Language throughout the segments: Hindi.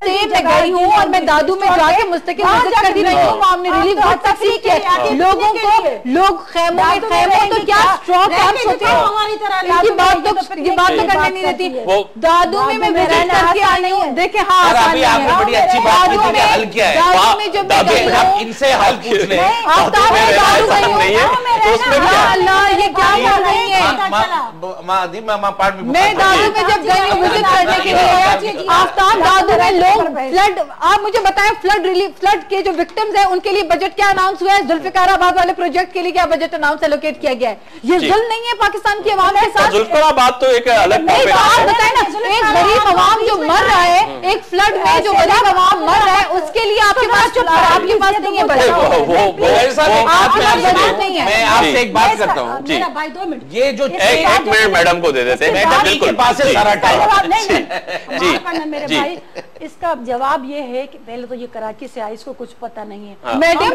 हफ्ते में गई हूँ और मैं दादू में जाके मुस्तकिल विजिट कर रही हूँ। हमने रिलीफ बहुत तकलीफ किया लोगों को, लोग खेमों में तो क्या स्ट्रॉ कैंप्स होते हैं, ये बात तो करने नहीं देती। दादू में मैं विजिट करके आई हूँ, देखे हाँ अभी आपने बड़ी अच्छी बात की कि हल क्या है, दादू में जब मैं गई हूँ इनसे हल पूछ ले, आफ्ताब में दादू गई हूँ, ये क्या कर रही है, मैं दादू में जब गई हूँ विजिट करने के लिए, आफ्ताब दादू में लोग फ्लड, आप मुझे बताएं फ्लड रिलीफ, फ्लड के जो विक्टिम्स हैं उनके लिए बजट क्या अनाउंस हुआ है, जुल्फिकाराबाद वाले प्रोजेक्ट के लिए क्या बजट अनाउंस एलोकेट किया गया है, ये जुल्म नहीं है पाकिस्तान की आवाम के साथ? जुल्फिकाराबाद तो एक अलग नहीं, तो आप बताएं ना, एक गरीब आवाम जो मर रहा है, एक फ्लड में जो गरीब आवाम मर रहा है, उसके लिए आपके पास आपके पास नहीं है बजट, मैं आपसे एक बात करता हूँ, भाई 2 मिनट, ये जो एक मिनट मैडम को दे देते हैं, बिल्कुल पास है सारा टाइम मेरे भाई, इसका जवाब ये है कि पहले तो ये कराची से आई, इसको कुछ पता नहीं है मैडम,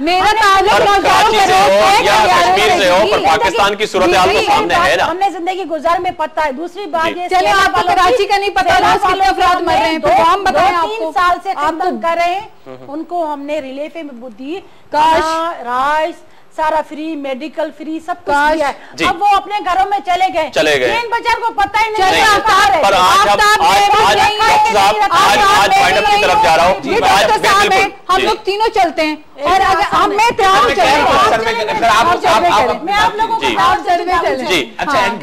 मेरा कराची से हो या कश्मीर से हो, पर पाकिस्तान की सूरत हाल तो सामने है ना, हमने जिंदगी गुजार में पता है। दूसरी बात ये, चलिए आपको कराची का नहीं पता, कितने अफराद मर रहे हैं, तो हम बताएं आपको, 3 साल से आप कर रहे हैं, उनको हमने रिलीफ में बुद्धि, राइस सारा फ्री, मेडिकल फ्री, सब कुछ दिया है। अब वो अपने घरों में चले गए, इन बच्चों को पता ही नहीं है। पर आज मैडम की तरफ जा रहा हूँ, हम लोग तीनों चलते हैं और अगर हम मैं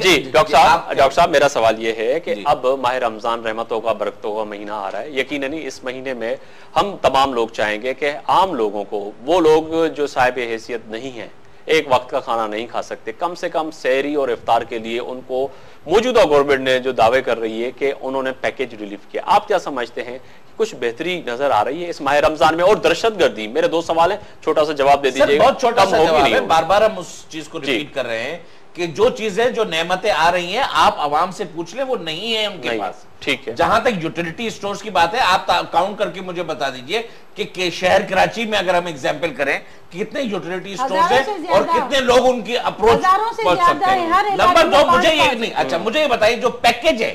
जी डॉक्टर साहब मेरा सवाल ये है कि अब माह रमजान रहमतों का बरकतों का महीना आ रहा है, यकीनन इस महीने में हम तमाम लोग चाहेंगे कि आम लोगों को, वो लोग जो साहिब हैसियत नहीं है, एक वक्त का खाना नहीं खा सकते, कम से कम सहरी और इफ्तार के लिए उनको मौजूदा गवर्नमेंट ने जो दावे कर रही है कि उन्होंने पैकेज रिलीफ किया, आप क्या समझते हैं कुछ बेहतरी नजर आ रही है इस माह रमजान में? और दहशतगर्दी, मेरे 2 सवाल है, छोटा सा जवाब दे दीजिएगा। बहुत छोटा सा जवाब है, बार बार हम उस चीज को रिपीट कर रहे हैं कि जो चीजें, जो नेमतें आ रही हैं, आप आवाम से पूछ ले, वो नहीं है उनके पास। ठीक है, जहां तक यूटिलिटी स्टोर्स की बात है, आप काउंट करके मुझे बता दीजिए कि शहर कराची में अगर हम एग्जांपल करें कितने यूटिलिटी स्टोर्स हैं और कितने लोग उनकी अप्रोच कर सकते हैं। नंबर 2, मुझे ये नहीं, अच्छा मुझे ये बताइए, जो पैकेज है,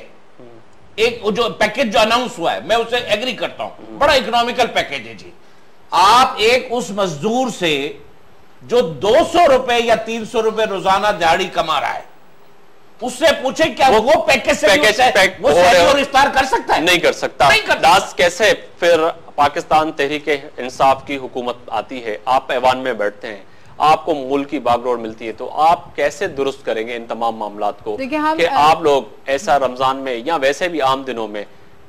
एक जो पैकेज जो अनाउंस हुआ है, मैं उससे एग्री करता हूं, बड़ा इकोनॉमिकल पैकेज है जी। आप एक उस मजदूर से जो 200 रुपए या 300 रुपए रोजाना दिहाड़ी कमा रहा है, उससे पूछे क्या वो पैकेज से वो और इफ्तार कर सकता है? नहीं कर सकता। दास कैसे फिर पाकिस्तान तहरीक इंसाफ की हुकूमत आती है, आप ऐवान में बैठते हैं, आपको मुल्क की बागडोर मिलती है, तो आप कैसे दुरुस्त करेंगे इन तमाम मामलात को कि आप लोग ऐसा रमजान में या वैसे भी आम दिनों में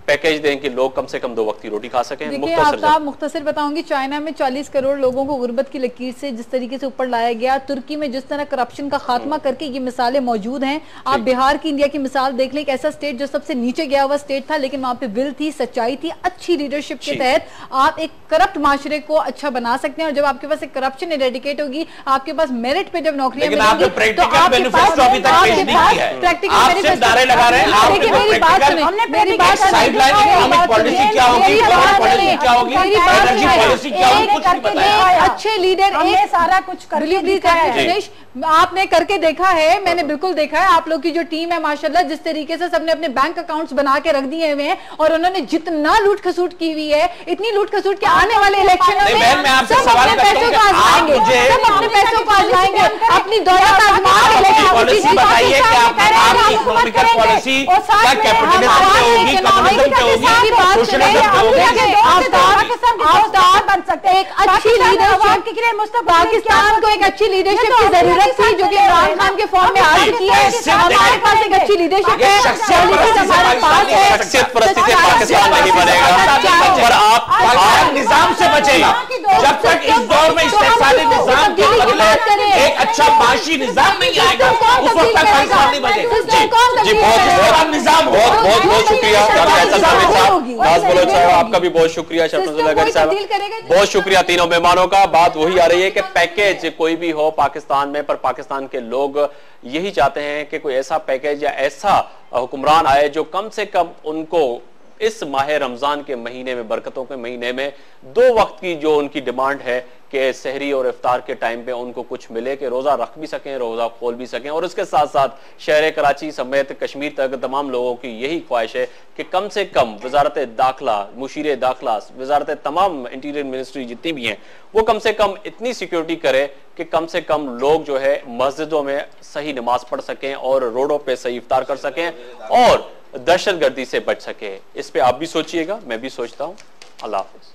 पैकेज दें कि लोग कम से कम 2 वक्त की रोटी खा सकें? देखिए आप मुख्तसर बताऊंगी, चाइना में 40 करोड़ लोगों को गुर्बत की लकीर से जिस तरीके से ऊपर लाया गया, तुर्की में जिस तरह करप्शन का खात्मा करके ये मिसालें मौजूद हैं। आप बिहार की, इंडिया की मिसाल देख लें, एक ऐसा स्टेट जो सबसे नीचे गया हुआ स्टेट था, लेकिन वहां पे विल थी, सच्चाई थी, अच्छी लीडरशिप के तहत आप एक करप्ट माशरे को अच्छा बना सकते हैं। और जब आपके पास एक करप्शन इरेडिकेट होगी, आपके पास मेरिट पे जब नौकरियां मिलेंगी, तो आपके पास प्रैक्टिकल मेरी बात पॉलिसी क्या होगी, पॉलिसी क्या होगी, एनर्जी पॉलिसी क्या होगी, कुछ नहीं पता है। अच्छे लीडर एक सारा कुछ कर, आपने करके देखा है, मैंने बिल्कुल देखा है। आप लोग की जो टीम है माशाल्लाह, जिस तरीके से सबने अपने बैंक अकाउंट्स बना के रख दिए हुए हैं, और उन्होंने जितना लूट खसूट की हुई है, इतनी लूट खसूट के आने वाले इलेक्शन में सब अपने पैसों को आजमाएंगे, सब अपने पैसों को आजमाएंगे, अपनी दौलत आजमाएंगे। पॉलिसी बताइए कि आपकी इकोनॉमिकल पॉलिसी क्या कैपिटलिज्म पे होगी, कम्युनिज्म पे होगी, सोशलिज्म पे होगी? बन सकते हैं एक अच्छी लीडरशिप के लिए, पाकिस्तान को एक अच्छी लीडरशिप की जरूरत थी, जो कि इमरान खान के फॉर्म में आ चुकी है। हमारे पास एक अच्छी लीडरशिप है, हमारे पास है, शख्सियत परिस्थिति पाकिस्तान नहीं बनेगा, पर आप निजाम से बचेगा। जब तक इस दौर में इस्तेसाली निजाम के बदले एक अच्छा माशी निजाम नहीं आएगा, उस वक्त तक पाकिस्तान नहीं बनेगा। जी बहुत शुक्रिया आपका भी बहुत शुक्रिया, बहुत शुक्रिया तीनों मेहमानों का। बात वही आ रही है कि पैकेज कोई भी हो पाकिस्तान में, पर पाकिस्तान के लोग यही चाहते हैं कि कोई ऐसा पैकेज या ऐसा हुक्मरान आए जो कम से कम उनको इस माह रमजान के महीने में, बरकतों के महीने में 2 वक्त की जो उनकी डिमांड है कि सहरी और इफ्तार के टाइम पे उनको कुछ मिले कि रोजा रख भी सकें, रोजा खोल भी सकें। और इसके साथ साथ शहर कराची समेत कश्मीर तक तमाम लोगों की यही ख्वाहिश है कि कम से कम वजारत दाखिला, मुशीर दाखिला, वजारत तमाम इंटीरियर मिनिस्ट्री जितनी भी हैं, वो कम से कम इतनी सिक्योरिटी करे कि कम से कम लोग जो है मस्जिदों में सही नमाज पढ़ सकें और रोडों पे सही इफ्तार कर सकें और दहशतगर्दी से बच सके। इस पे आप भी सोचिएगा, मैं भी सोचता हूं। अल्लाह हाफिज।